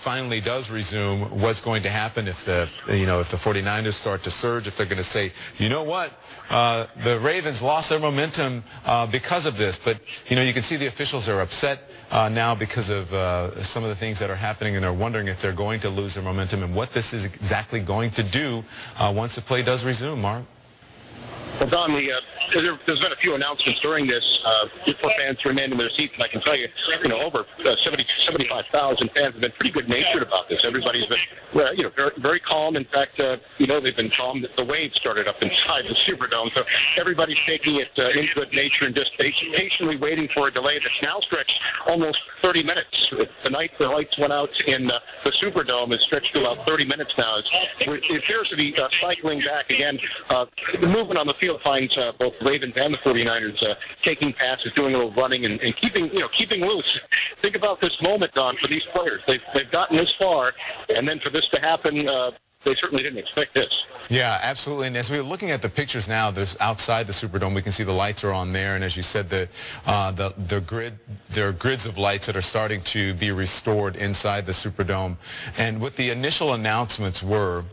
finally does resume, what's going to happen if the 49ers start to surge, if they're going to say, you know what, the Ravens lost their momentum because of this. But, you can see the officials are upset now because of some of the things that are happening, and they're wondering if they're going to lose their momentum and what this is exactly going to do once the play does resume, Mark. Well, Don, there's been a few announcements during this for fans to remain in their seats, and I can tell you, over 75,000 fans have been pretty good-natured about this. Everybody's been, very, very calm. In fact, they've been calm. The waves started up inside the Superdome, so everybody's taking it in good nature and just patiently waiting for a delay that's now stretched almost 30 minutes. The night the lights went out in the Superdome is stretched to about 30 minutes now. It appears to be cycling back again. The movement on the field finds both Ravens and the 49ers taking passes, doing a little running, and keeping loose. Think about this moment, Don, for these players. They've gotten this far, and then for this to happen, they certainly didn't expect this. Yeah, absolutely. And as we're looking at the pictures now, there's outside the Superdome, we can see the lights are on there. And as you said, there are grids of lights that are starting to be restored inside the Superdome. And what the initial announcements were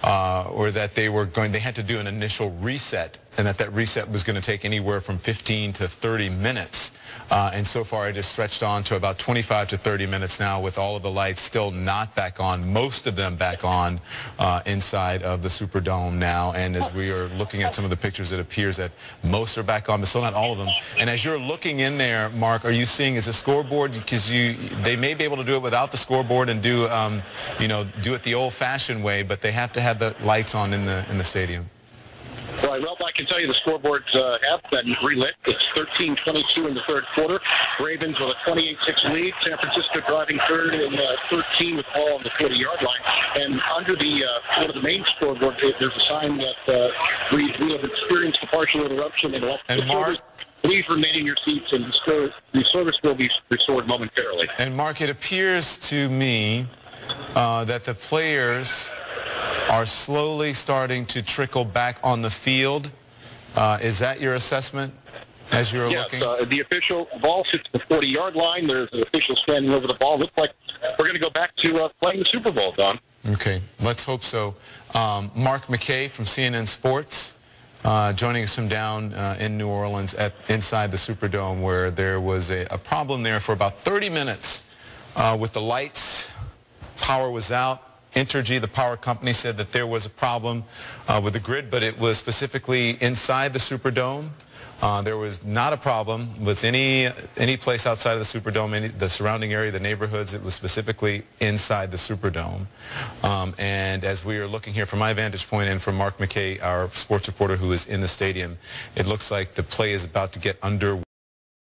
that they had to do an initial reset, and that reset was going to take anywhere from 15 to 30 minutes. And so far it has stretched on to about 25 to 30 minutes now, with all of the lights still not back on, most of them back on inside of the Superdome now. And as we are looking at some of the pictures, it appears that most are back on, but still not all of them. And as you're looking in there, Mark, are you seeing is a scoreboard? Because they may be able to do it without the scoreboard and do it the old-fashioned way, but they have to have the lights on in the stadium. Well, I can tell you the scoreboards have been relit. It's 13-22 in the third quarter. Ravens with a 28-6 lead. San Francisco driving third and 13 with the ball on the 40-yard line. And under one of the main scoreboard, there's a sign that we have experienced a partial interruption. And Mark, please remain in your seats, and the service will be restored momentarily. And Mark, it appears to me that the players are slowly starting to trickle back on the field. Is that your assessment as you're looking? Yes, the official ball sits at the 40-yard line. There's an official standing over the ball. Looks like we're going to go back to playing the Super Bowl, Don. Okay, let's hope so. Mark McKay from CNN Sports joining us from down in New Orleans inside the Superdome, where there was a problem there for about 30 minutes with the lights. Power was out. Entergy, the power company, said that there was a problem with the grid, but it was specifically inside the Superdome. There was not a problem with any place outside of the Superdome, the surrounding area, the neighborhoods. It was specifically inside the Superdome. And as we are looking here from my vantage point and from Mark McKay, our sports reporter who is in the stadium, it looks like the play is about to get underway.